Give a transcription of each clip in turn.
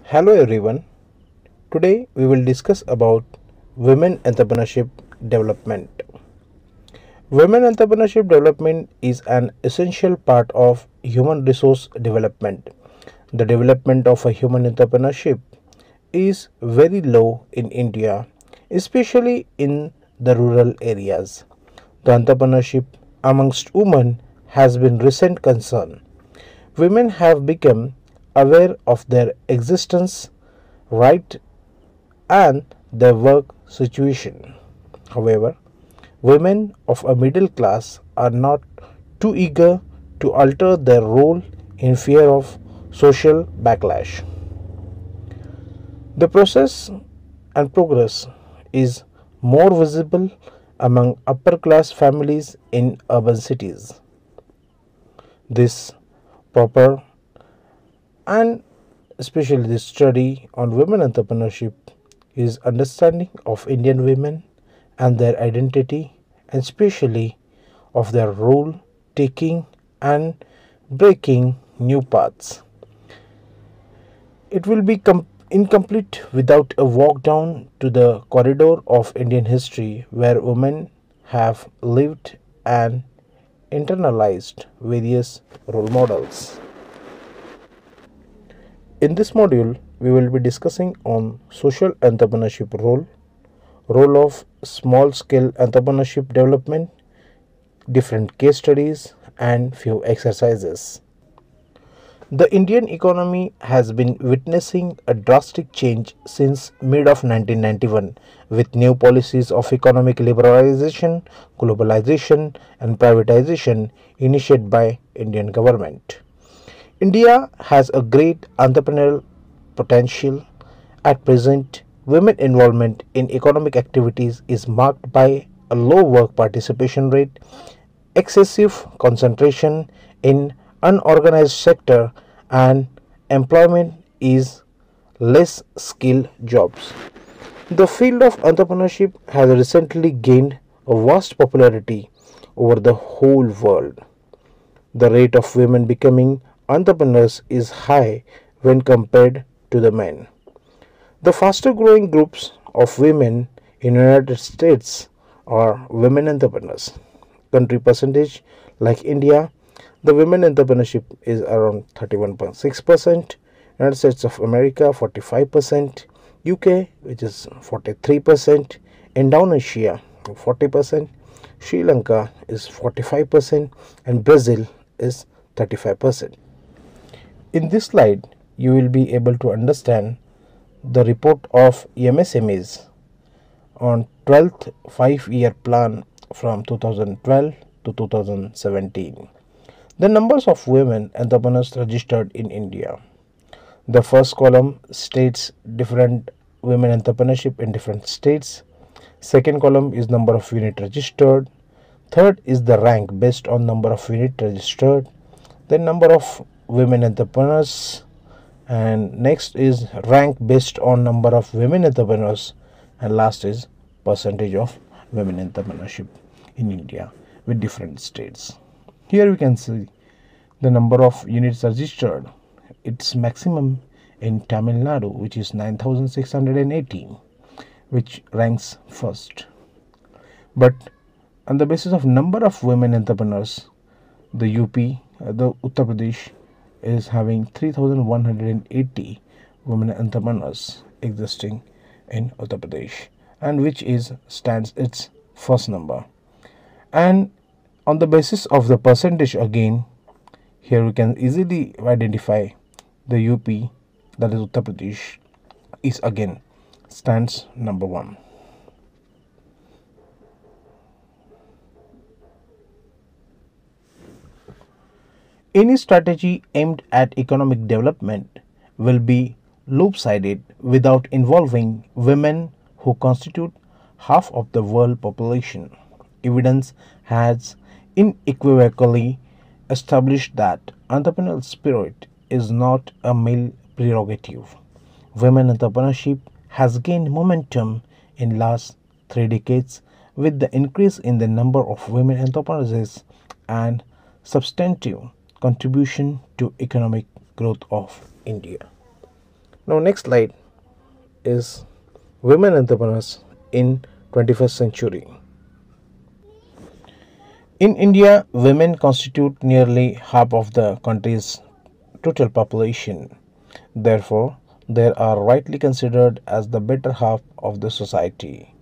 Hello everyone. Today we will discuss about women entrepreneurship development. Women entrepreneurship development is an essential part of human resource development. The development of a human entrepreneurship is very low in India, especially in the rural areas. The entrepreneurship amongst women has been recent concern. Women have become aware of their existence, right, and their work situation. However, women of a middle class are not too eager to alter their role in fear of social backlash. The process and progress is more visible among upper class families in urban cities. This proper and especially this study on women entrepreneurship is understanding of Indian women and their identity, and especially of their role taking and breaking new paths. It will be incomplete without a walk down to the corridor of Indian history where women have lived and internalized various role models. In this module, we will be discussing on social entrepreneurship role of small scale entrepreneurship development, different case studies and few exercises. The Indian economy has been witnessing a drastic change since mid of 1991 with new policies of economic liberalization, globalization and privatization initiated by Indian government. India has a great entrepreneurial potential. At present, women involvement in economic activities is marked by a low work participation rate, excessive concentration in unorganized sector, and employment is less skilled jobs. The field of entrepreneurship has recently gained a vast popularity over the whole world. The rate of women becoming entrepreneurs is high when compared to the men. The faster growing groups of women in United States are women entrepreneurs. Country percentage like India, the women entrepreneurship is around 31.6%, United States of America 45%, UK which is 43%, Indonesia 40%, Sri Lanka is 45% and Brazil is 35%. In this slide, you will be able to understand the report of MSMEs on 12th 5-year plan from 2012 to 2017. The numbers of women entrepreneurs registered in India. The first column states different women entrepreneurship in different states. Second column is number of unit registered. Third is the rank based on number of unit registered. Then number of women entrepreneurs, and next is rank based on number of women entrepreneurs, and last is percentage of women entrepreneurship in India with different states. Here we can see the number of units registered. Its maximum in Tamil Nadu, which is 9618, which ranks first. But on the basis of number of women entrepreneurs, the UP, the Uttar Pradesh is having 3180 women entrepreneurs existing in Uttar Pradesh, and which is stands its first number. And on the basis of the percentage again, here we can easily identify the UP, that is Uttar Pradesh, is again stands number 1. Any strategy aimed at economic development will be lopsided without involving women who constitute half of the world population. Evidence has unequivocally established that entrepreneurial spirit is not a male prerogative. Women entrepreneurship has gained momentum in last 3 decades with the increase in the number of women entrepreneurs and substantive contribution to economic growth of India. Now, next slide is women entrepreneurs in 21st century. In India, women constitute nearly half of the country's total population. Therefore, they are rightly considered as the better half of the society.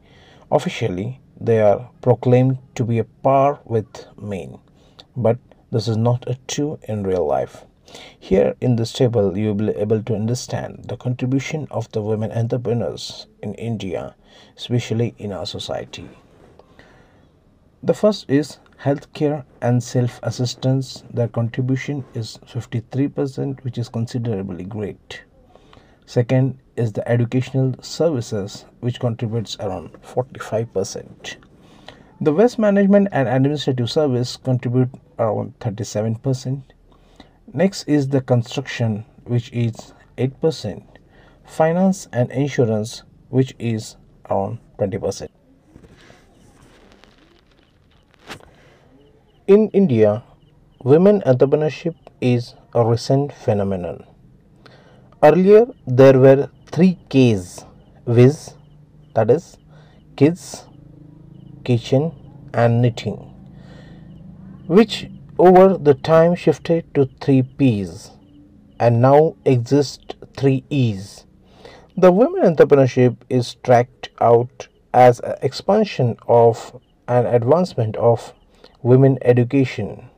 Officially, they are proclaimed to be a par with men, but this is not true in real life. Here in this table, you will be able to understand the contribution of the women entrepreneurs in India, especially in our society. The first is healthcare and self-assistance. Their contribution is 53%, which is considerably great. Second is the educational services, which contributes around 45%. The waste management and administrative service contribute around 37%. Next is the construction, which is 8%. Finance and insurance, which is around 20%. In India, women entrepreneurship is a recent phenomenon. Earlier, there were three Ks: viz, that is, kids, kitchen, and knitting, which over the time shifted to three Ps, and now exist three Es. The women entrepreneurship is tracked out as an expansion of and advancement of women education,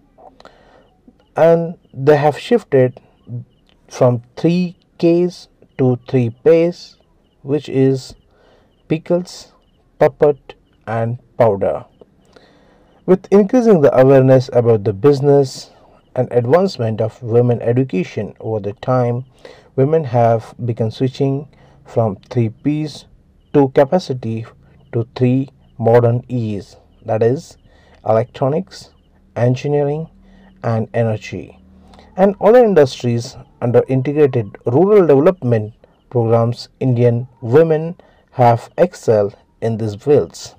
and they have shifted from three Ks to three Ps, which is pickles, puppet, and powder. With increasing the awareness about the business and advancement of women education over the time, women have begun switching from three Ps to capacity to three modern Es, that is, electronics, engineering, and energy, and other industries. Under integrated rural development programs, Indian women have excelled in these fields.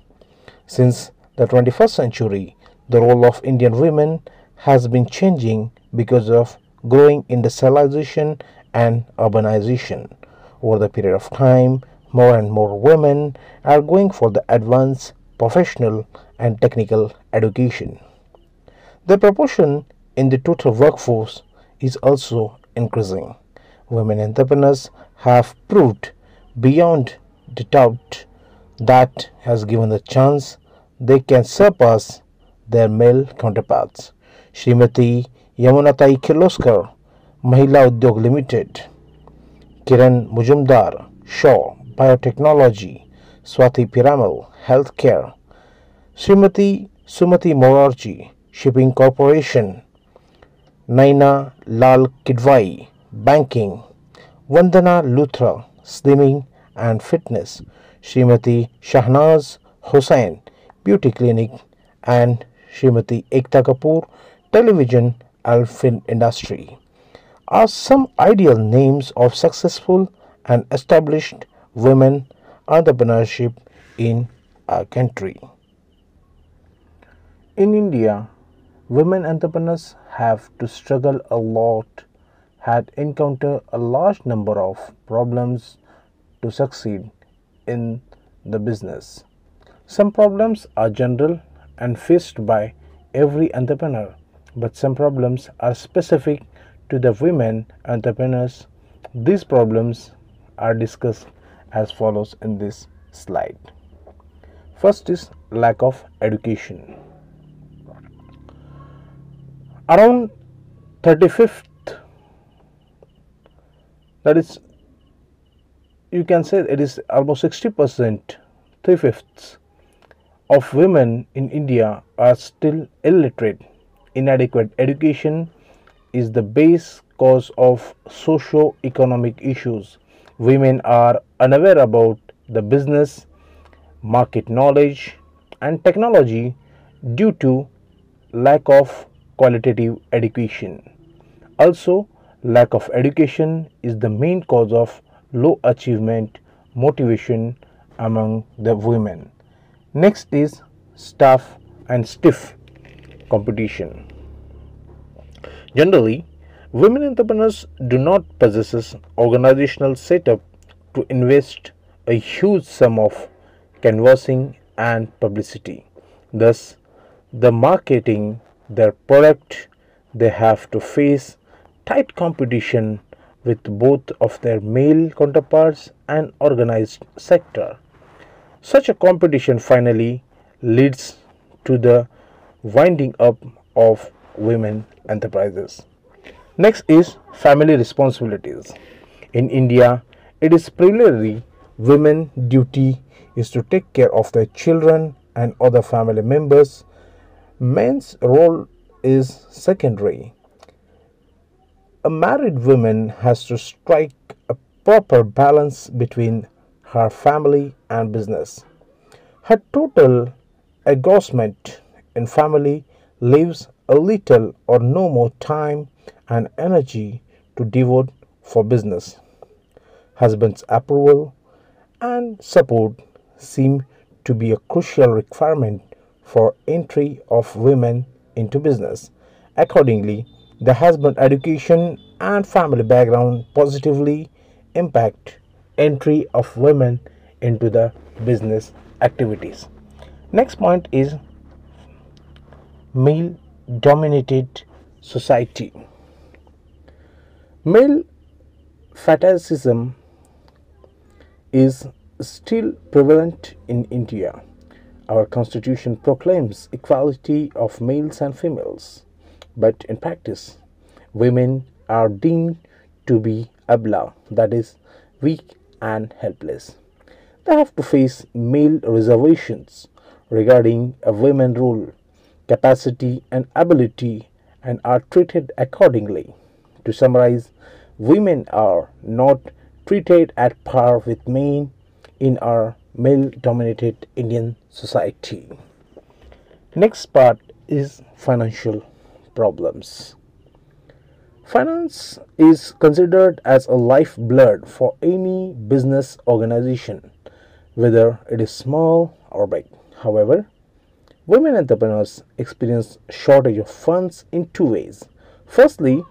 Since the 21st century, the role of Indian women has been changing because of growing industrialization and urbanization. Over the period of time, more and more women are going for the advanced professional and technical education. The proportion in the total workforce is also increasing. Women entrepreneurs have proved beyond the doubt that has given the chance they can surpass their male counterparts. Srimati Yamunatai Kirloskar, Mahila Udyog Limited; Kiran Mujumdar, Shaw Biotechnology; Swati Piramal, Healthcare; Srimati Sumati Morarji, Shipping Corporation; Naina Lal Kidwai, Banking; Vandana Luthra, Slimming and Fitness; Srimati Shahnaz Hussain, Beauty Clinic; and Srimati Ekta Kapoor, Television and Film Industry, are some ideal names of successful and established women entrepreneurship in our country. In India, women entrepreneurs have to struggle a lot, had encountered a large number of problems to succeed in the business. Some problems are general and faced by every entrepreneur, but some problems are specific to the women entrepreneurs. These problems are discussed as follows in this slide. First is lack of education. Around 35th, that is, you can say it is almost 60%, 3/5 of women in India are still illiterate. Inadequate education is the base cause of socio-economic issues. Women are unaware about the business, market knowledge, and technology due to lack of qualitative education. Also, lack of education is the main cause of low achievement motivation among the women. Next is staff and stiff competition. Generally, Women entrepreneurs do not possess organizational setup to invest a huge sum of canvassing and publicity. Thus, the marketing their product, they have to face tight competition with both of their male counterparts and organized sector. Such a competition finally leads to the winding up of women enterprises. Next is family responsibilities. In India, it is primarily women's duty is to take care of their children and other family members. Men's role is secondary. A married woman has to strike a proper balance between her family and business. Her total engrossment in family leaves a little or no more time and energy to devote for business. Husband's approval and support seem to be a crucial requirement for entry of women into business. Accordingly, the husband education and family background positively impact entry of women into the business activities. Next point is male dominated society. Male fatalism is still prevalent in India. Our constitution proclaims equality of males and females, but in practice, women are deemed to be abla, that is, weak and helpless. They have to face male reservations regarding a women's role, capacity, and ability, and are treated accordingly. To summarize, women are not treated at par with men in our male dominated Indian society. Next part is financial problems. Finance is considered as a lifeblood for any business organization, whether it is small or big. However, women entrepreneurs experience shortage of funds in two ways. Firstly,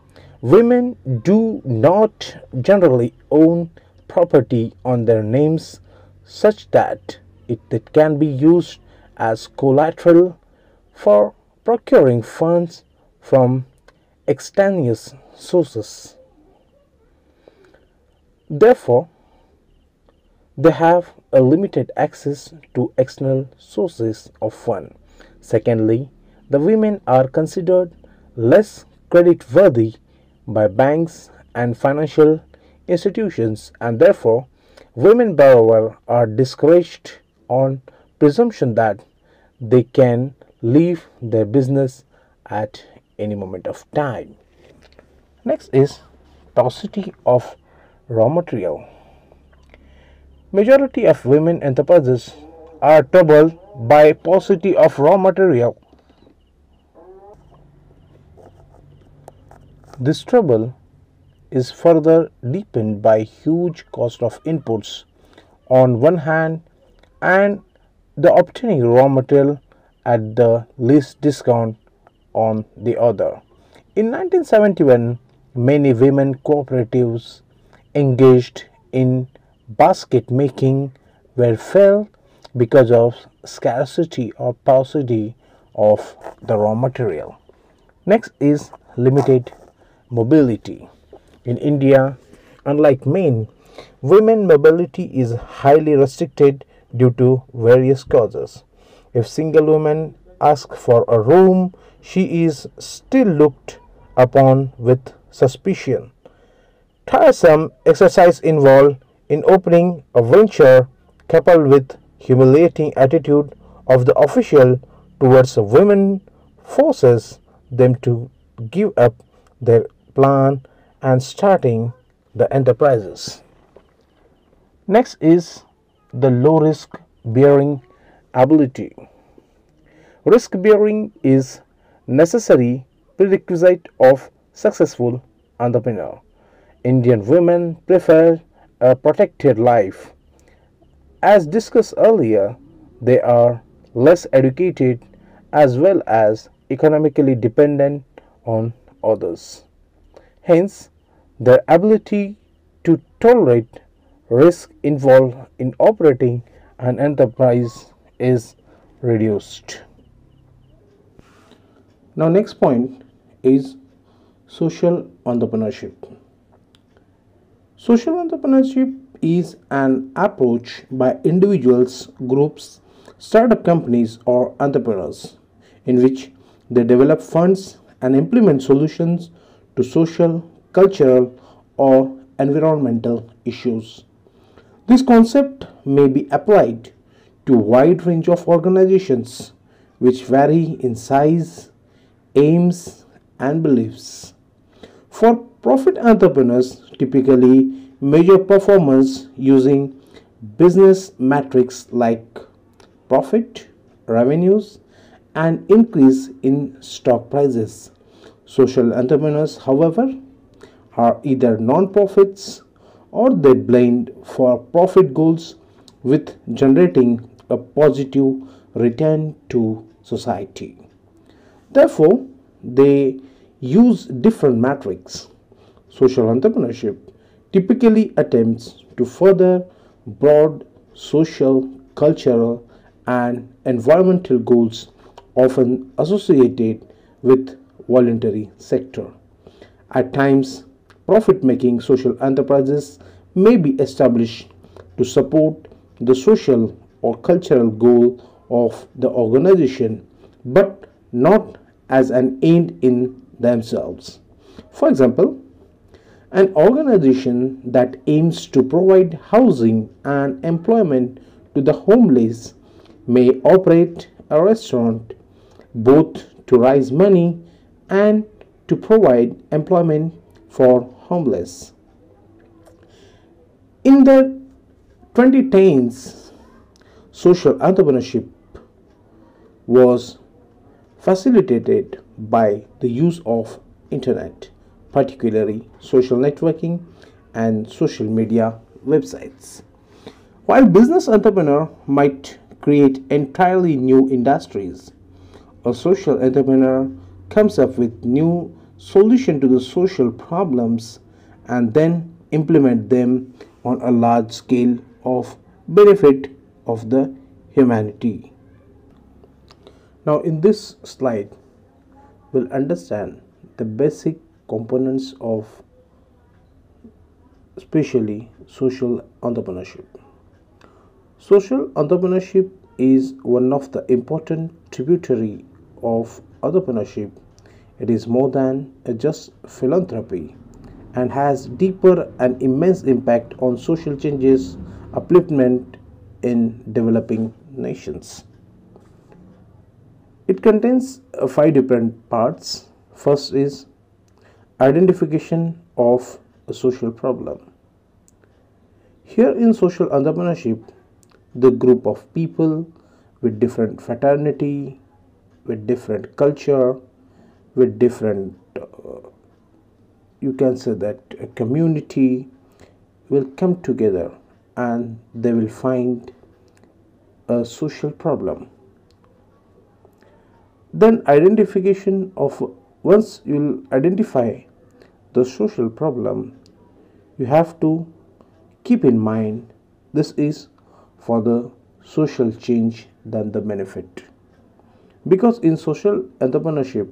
women do not generally own property on their names such that it can be used as collateral for procuring funds from extraneous sources. Therefore, they have a limited access to external sources of fund. Secondly, the women are considered less creditworthy by banks and financial institutions, and therefore women borrowers are discouraged on presumption that they can leave their business at any moment of time. Next is paucity of raw material. Majority of women enterprises are troubled by paucity of raw material. This trouble is further deepened by huge cost of inputs on one hand and the obtaining raw material at the least discount on the other. In 1971, many women cooperatives engaged in basket making were failed because of scarcity or paucity of the raw material. Next is limited mobility. In India, unlike men, women mobility is highly restricted due to various causes. If single woman asks for a room, she is still looked upon with suspicion. Tiresome exercise involved in opening a venture coupled with humiliating attitude of the official towards a women forces them to give up their plan and starting the enterprises. Next is the low risk bearing ability. Risk bearing is necessary prerequisite of successful entrepreneur. Indian women prefer a protected life. As discussed earlier, they are less educated as well as economically dependent on others. Hence, their ability to tolerate risk involved in operating an enterprise is reduced. Now, next point is social entrepreneurship. Social entrepreneurship is an approach by individuals, groups, startup companies, or entrepreneurs in which they develop funds and implement solutions to social, cultural, or environmental issues. This concept may be applied to a wide range of organizations which vary in size, aims, and beliefs. For profit entrepreneurs typically measure performance using business metrics like profit, revenues, and increase in stock prices. Social entrepreneurs, however, are either non-profits or they blend for profit goals with generating a positive return to society. Therefore, they use different metrics. Social entrepreneurship typically attempts to further broad social, cultural, and environmental goals often associated with voluntary sector. At times, profit-making social enterprises may be established to support the social or cultural goal of the organization, but not as an end in themselves. For example, an organization that aims to provide housing and employment to the homeless may operate a restaurant both to raise money and to provide employment for homeless. In the 2010s, social entrepreneurship was facilitated by the use of internet, particularly social networking and social media websites. While business entrepreneur might create entirely new industries, a social entrepreneur comes up with new solution to the social problems and then implement them on a large scale of benefit of the humanity. Now in this slide we'll understand the basic components of especially social entrepreneurship. Social entrepreneurship is one of the important tributary of entrepreneurship. It is more than just philanthropy and has deeper and immense impact on social changes, upliftment in developing nations. It contains five different parts. First is identification of a social problem. Here in social entrepreneurship, the group of people with different fraternity, with different culture, with different you can say that a community will come together and they will find a social problem. Then identification of, once you will identify the social problem, you have to keep in mind this is for the social change than the benefit. Because in social entrepreneurship,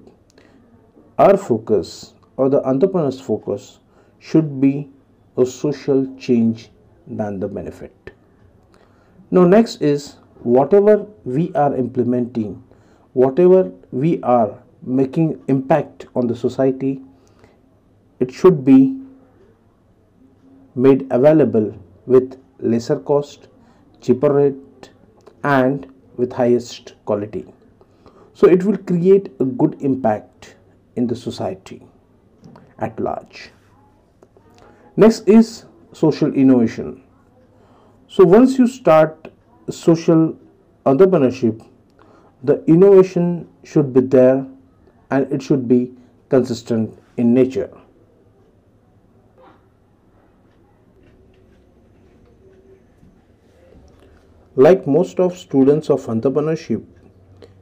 our focus or the entrepreneur's focus should be a social change than the benefit. Now next is whatever we are implementing, whatever we are making impact on the society, it should be made available with lesser cost, cheaper rate, and with highest quality. So it will create a good impact in the society at large. Next is social innovation. So once you start social entrepreneurship, the innovation should be there and it should be consistent in nature. Like most of students of entrepreneurship,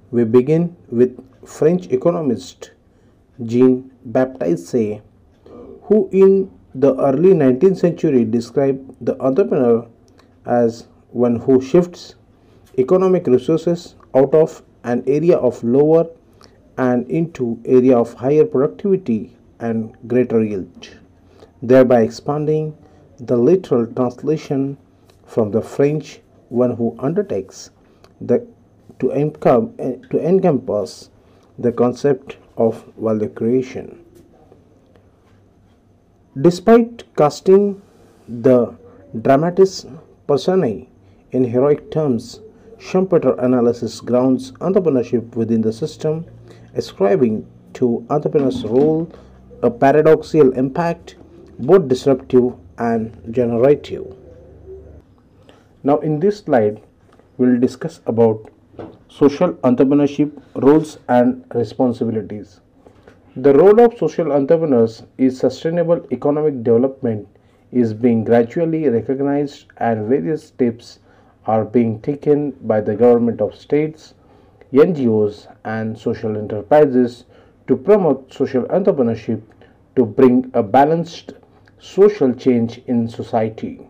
we begin with French economist Jean Baptiste say, who in the early 19th century described the entrepreneur as one who shifts economic resources out of an area of lower and into area of higher productivity and greater yield, thereby expanding the literal translation from the French one who undertakes the, to encompass the concept of value creation. Despite casting the dramatis personae in heroic terms, Schumpeter analysis grounds entrepreneurship within the system, ascribing to entrepreneur's role a paradoxical impact, both disruptive and generative. Now, in this slide, we will discuss about social entrepreneurship roles and responsibilities. The role of social entrepreneurs is sustainable economic development is being gradually recognized and various steps are being taken by the government of states, NGOs and social enterprises to promote social entrepreneurship to bring a balanced social change in society.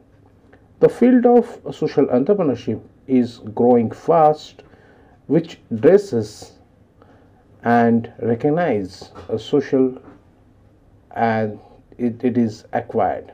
The field of social entrepreneurship is growing fast, which addresses and recognize a social and it is acquired.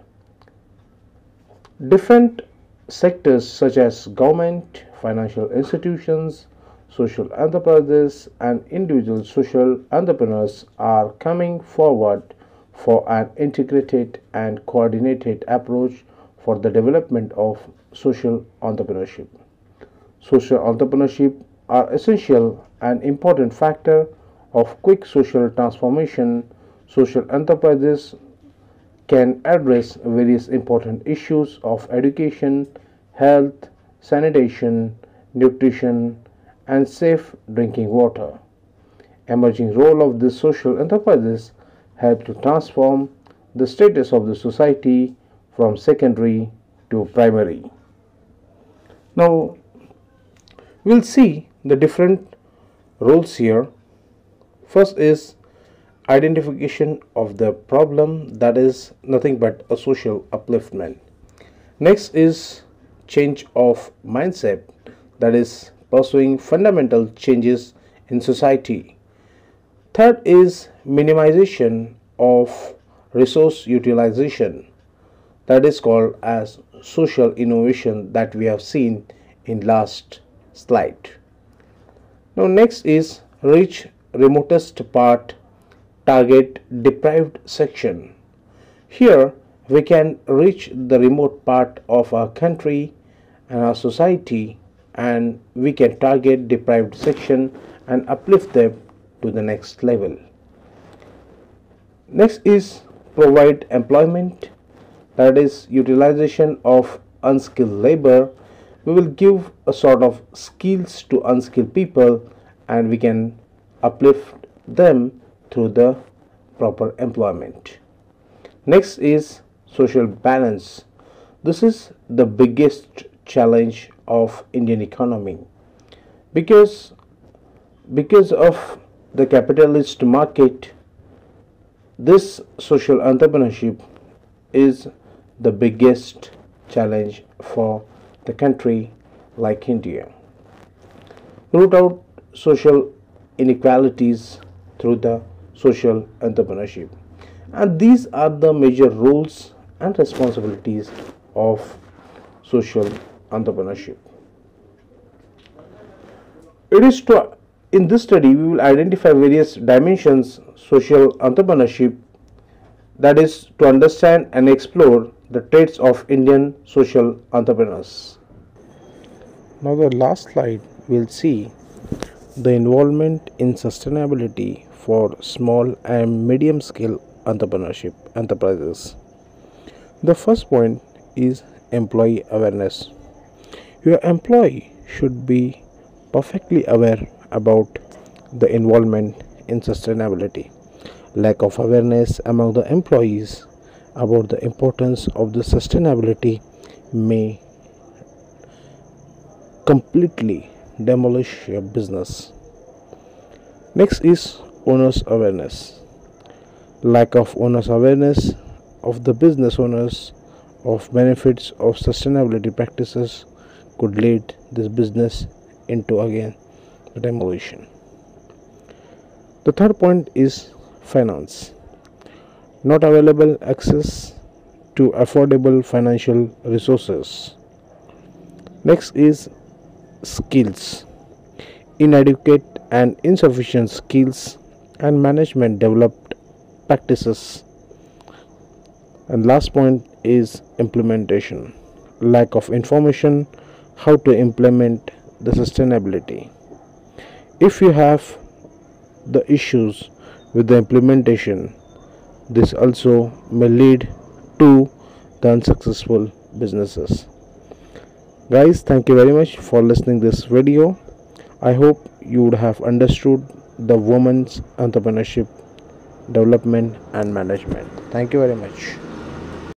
Different sectors such as government, financial institutions, social enterprises and individual social entrepreneurs are coming forward for an integrated and coordinated approach for the development of social entrepreneurship. Social entrepreneurship are essential and important factor of quick social transformation. Social enterprises can address various important issues of education, health, sanitation, nutrition, and safe drinking water. Emerging role of these social enterprises help to transform the status of the society from secondary to primary. Now, we'll see the different roles here. First is identification of the problem, that is nothing but a social upliftment. Next is change of mindset, that is pursuing fundamental changes in society. Third is minimization of resource utilization, that is called as social innovation that we have seen in last slide. Now next is reach remotest part, target deprived section. Here we can reach the remote part of our country and our society, and we can target deprived section and uplift them to the next level. Next is provide employment, that is utilization of unskilled labor. We will give a sort of skills to unskilled people and we can uplift them through the proper employment. Next is social balance. This is the biggest challenge of Indian economy because of the capitalist market. This social entrepreneurship is the biggest challenge for the country like India. Root out social inequalities through the social entrepreneurship, and these are the major roles and responsibilities of social entrepreneurship. It is to In this study we will identify various dimensions social entrepreneurship, that is to understand and explore the traits of Indian social entrepreneurs. Now the last slide we'll see the involvement in sustainability for small and medium scale entrepreneurship enterprises. The first point is employee awareness. Your employee should be perfectly aware about the involvement in sustainability. Lack of awareness among the employees about the importance of the sustainability may completely demolish your business. Next is owners awareness. Lack of owners awareness of the business owners of benefits of sustainability practices could lead this business into again the demolition. The third point is finance. Not available access to affordable financial resources. Next is skills. Inadequate and insufficient skills and management developed practices. And last point is implementation. Lack of information how to implement the sustainability. If you have the issues with the implementation, this also may lead to the unsuccessful businesses. Guys, thank you very much for listening this video. I hope you would have understood the women's entrepreneurship development and management. Thank you very much.